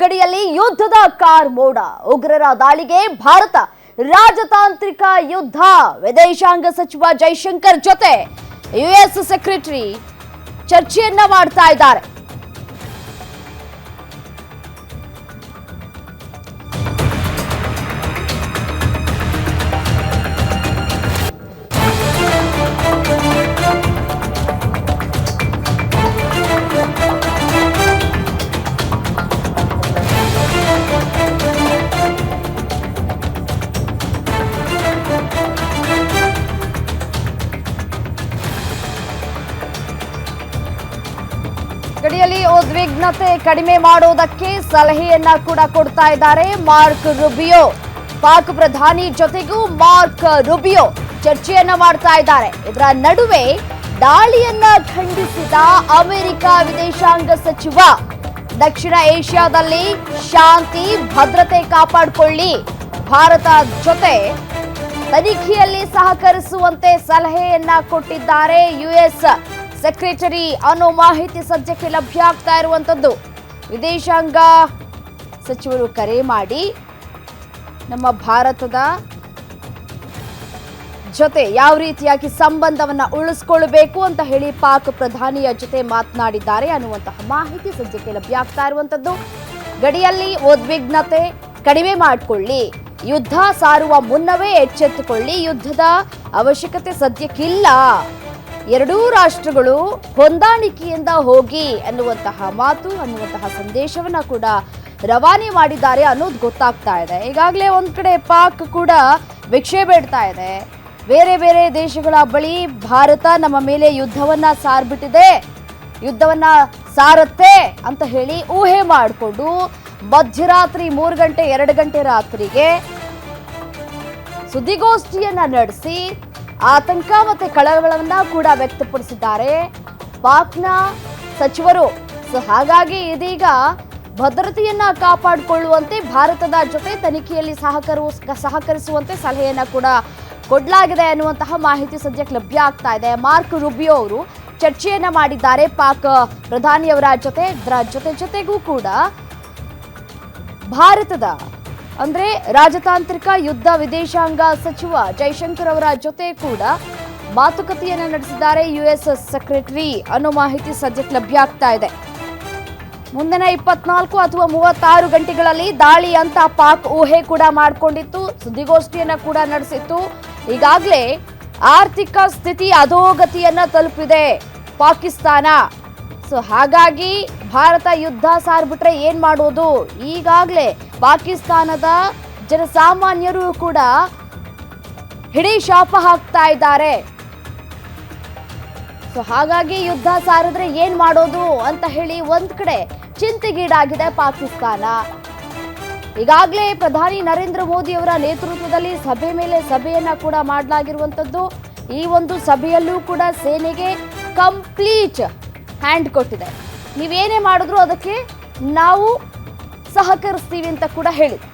ಗಡಿಯಲ್ಲಿ ಯುದ್ಧದ ಕಾರ್ ಮೋಡ. ಉಗ್ರರ ದಾಳಿಗೆ ಭಾರತ ರಾಜತಾಂತ್ರಿಕ ಯುದ್ಧ. ವಿದೇಶಾಂಗ ಸಚಿವ ಜೈಶಂಕರ್ ಜೊತೆ ಯುಎಸ್ ಸೆಕ್ರೆಟರಿ ಚರ್ಚೆಯನ್ನ ಮಾಡ್ತಾ ಇದ್ದಾರೆ. ಗಡಿಯಲ್ಲಿ ಉದ್ವಿಗ್ನತೆ ಕಡಿಮೆ ಮಾಡುವುದಕ್ಕೆ ಸಲಹೆಯನ್ನ ಕೂಡ ಕೊಡ್ತಾ ಇದ್ದಾರೆ ಮಾರ್ಕ್ ರುಬಿಯೋ. ಪಾಕ್ ಪ್ರಧಾನಿ ಜೊತೆಗೂ ಮಾರ್ಕ್ ರುಬಿಯೋ ಚರ್ಚೆಯನ್ನ ಮಾಡ್ತಾ ಇದ್ದಾರೆ. ಇದರ ನಡುವೆ ದಾಳಿಯನ್ನ ಖಂಡಿಸಿದ ಅಮೆರಿಕ ವಿದೇಶಾಂಗ ಸಚಿವ ದಕ್ಷಿಣ ಏಷ್ಯಾದಲ್ಲಿ ಶಾಂತಿ ಭದ್ರತೆ ಕಾಪಾಡಿಕೊಳ್ಳಿ, ಭಾರತ ಜೊತೆ ತನಿಖೆಯಲ್ಲಿ ಸಹಕರಿಸುವಂತೆ ಸಲಹೆಯನ್ನ ಕೊಟ್ಟಿದ್ದಾರೆ ಯುಎಸ್ ಸೆಕ್ರೆಟರಿ ಅನ್ನೋ ಮಾಹಿತಿ ಸದ್ಯಕ್ಕೆ ಲಭ್ಯ ಆಗ್ತಾ ಇರುವಂತದ್ದು. ವಿದೇಶಾಂಗ ಸಚಿವರು ಕರೆ ಮಾಡಿ ನಮ್ಮ ಭಾರತದ ಜೊತೆ ಯಾವ ರೀತಿಯಾಗಿ ಸಂಬಂಧವನ್ನ ಉಳಿಸ್ಕೊಳ್ಬೇಕು ಅಂತ ಹೇಳಿ ಪಾಕ್ ಪ್ರಧಾನಿಯ ಜೊತೆ ಮಾತನಾಡಿದ್ದಾರೆ ಅನ್ನುವಂತಹ ಮಾಹಿತಿ ಸದ್ಯಕ್ಕೆ ಲಭ್ಯ ಆಗ್ತಾ ಇರುವಂತದ್ದು. ಗಡಿಯಲ್ಲಿ ಉದ್ವಿಗ್ನತೆ ಕಡಿಮೆ ಮಾಡಿಕೊಳ್ಳಿ, ಯುದ್ಧ ಸಾರುವ ಮುನ್ನವೇ ಎಚ್ಚೆತ್ತುಕೊಳ್ಳಿ, ಯುದ್ಧದ ಅವಶ್ಯಕತೆ ಸದ್ಯಕ್ಕಿಲ್ಲ, ಎರಡೂ ರಾಷ್ಟ್ರಗಳು ಹೊಂದಾಣಿಕೆಯಿಂದ ಹೋಗಿ ಅನ್ನುವಂತಹ ಮಾತು ಅನ್ನುವಂತಹ ಸಂದೇಶವನ್ನ ಕೂಡ ರವಾನೆ ಮಾಡಿದ್ದಾರೆ ಅನ್ನೋದು ಗೊತ್ತಾಗ್ತಾ ಇದೆ. ಈಗಾಗಲೇ ಒಂದ್ ಕಡೆ ಪಾಕ್ ಕೂಡ ಭಿಕ್ಷೆ ಬೇಡ್ತಾ ಇದೆ. ಬೇರೆ ಬೇರೆ ದೇಶಗಳ ಬಳಿ ಭಾರತ ನಮ್ಮ ಮೇಲೆ ಯುದ್ಧವನ್ನ ಸಾರ್ಬಿಟ್ಟಿದೆ, ಯುದ್ಧವನ್ನ ಸಾರತ್ತೆ ಅಂತ ಹೇಳಿ ಊಹೆ ಮಾಡಿಕೊಂಡು ಮಧ್ಯರಾತ್ರಿ 3 ಗಂಟೆ 2 ಗಂಟೆ ರಾತ್ರಿಗೆ ಸುದ್ದಿಗೋಷ್ಠಿಯನ್ನ ನಡೆಸಿ ಆತಂಕ ಮತ್ತೆ ಕಳವಳವನ್ನ ಕೂಡ ವ್ಯಕ್ತಪಡಿಸಿದ್ದಾರೆ ಪಾಕ್ನ ಸಚಿವರು. ಹಾಗಾಗಿ ಇದೀಗ ಭದ್ರತೆಯನ್ನ ಕಾಪಾಡಿಕೊಳ್ಳುವಂತೆ ಭಾರತದ ಜೊತೆ ತನಿಖೆಯಲ್ಲಿ ಸಹಕರಿಸುವಂತೆ ಸಲಹೆಯನ್ನ ಕೂಡ ಕೊಡಲಾಗಿದೆ ಅನ್ನುವಂತಹ ಮಾಹಿತಿ ಸದ್ಯಕ್ಕೆ ಲಭ್ಯ ಆಗ್ತಾ ಇದೆ. ಮಾರ್ಕ್ ರುಬಿಯೋ ಅವರು ಚರ್ಚೆಯನ್ನ ಮಾಡಿದ್ದಾರೆ ಪಾಕ್ ಪ್ರಧಾನಿಯವರ ಜೊತೆ. ಇದರ ಜೊತೆಗೂ ಕೂಡ ಭಾರತದ ಅಂದ್ರೆ ರಾಜತಾಂತ್ರಿಕ ಯುದ್ಧ ವಿದೇಶಾಂಗ ಸಚಿವ ಜೈಶಂಕರ್ ಅವರ ಜೊತೆ ಕೂಡ ಮಾತುಕತೆಯನ್ನ ನಡೆಸಿದ್ದಾರೆ ಯುಎಸ್ ಸೆಕ್ರೆಟರಿ ಅನ್ನೋ ಮಾಹಿತಿ ಸದ್ಯಕ್ಕೆ ಲಭ್ಯ ಆಗ್ತಾ ಇದೆ. ಮುಂದಿನ 24 ಅಥವಾ 36 ಗಂಟೆಗಳಲ್ಲಿ ದಾಳಿ ಅಂತ ಪಾಕ್ ಊಹೆ ಕೂಡ ಮಾಡಿಕೊಂಡಿತ್ತು, ಸುದ್ದಿಗೋಷ್ಠಿಯನ್ನ ಕೂಡ ನಡೆಸಿತ್ತು. ಈಗಾಗಲೇ ಆರ್ಥಿಕ ಸ್ಥಿತಿ ಅಧೋಗತಿಯನ್ನ ತಲುಪಿದೆ ಪಾಕಿಸ್ತಾನ. ಹಾಗಾಗಿ ಭಾರತ ಯುದ್ಧ ಸಾರ್ಬಿಟ್ರೆ ಏನ್ ಮಾಡೋದು? ಈಗಾಗಲೇ ಪಾಕಿಸ್ತಾನದ ಜನಸಾಮಾನ್ಯರು ಕೂಡ ಹಿಡಿ ಶಾಪ ಹಾಕ್ತಾ ಇದ್ದಾರೆ. ಹಾಗಾಗಿ ಯುದ್ಧ ಸಾರಿದ್ರೆ ಏನ್ ಮಾಡೋದು ಅಂತ ಹೇಳಿ ಒಂದ್ ಕಡೆ ಚಿಂತೆಗೀಡಾಗಿದೆ ಪಾಕಿಸ್ತಾನ. ಈಗಾಗಲೇ ಪ್ರಧಾನಿ ನರೇಂದ್ರ ಮೋದಿ ಅವರ ನೇತೃತ್ವದಲ್ಲಿ ಸಭೆ ಮೇಲೆ ಸಭೆಯನ್ನ ಕೂಡ ಮಾಡಲಾಗಿರುವಂತದ್ದು. ಈ ಒಂದು ಸಭೆಯಲ್ಲೂ ಕೂಡ ಸೇನೆಗೆ ಕಂಪ್ಲೀಟ್ ಹ್ಯಾಂಡ್ ಕೊಟ್ಟಿದೆ. ನೀವೇನೇ ಮಾಡಿದ್ರು ಅದಕ್ಕೆ ನಾವು ಸಹಕರಿಸ್ತೀವಿ ಅಂತ ಕೂಡ ಹೇಳಿದೆ.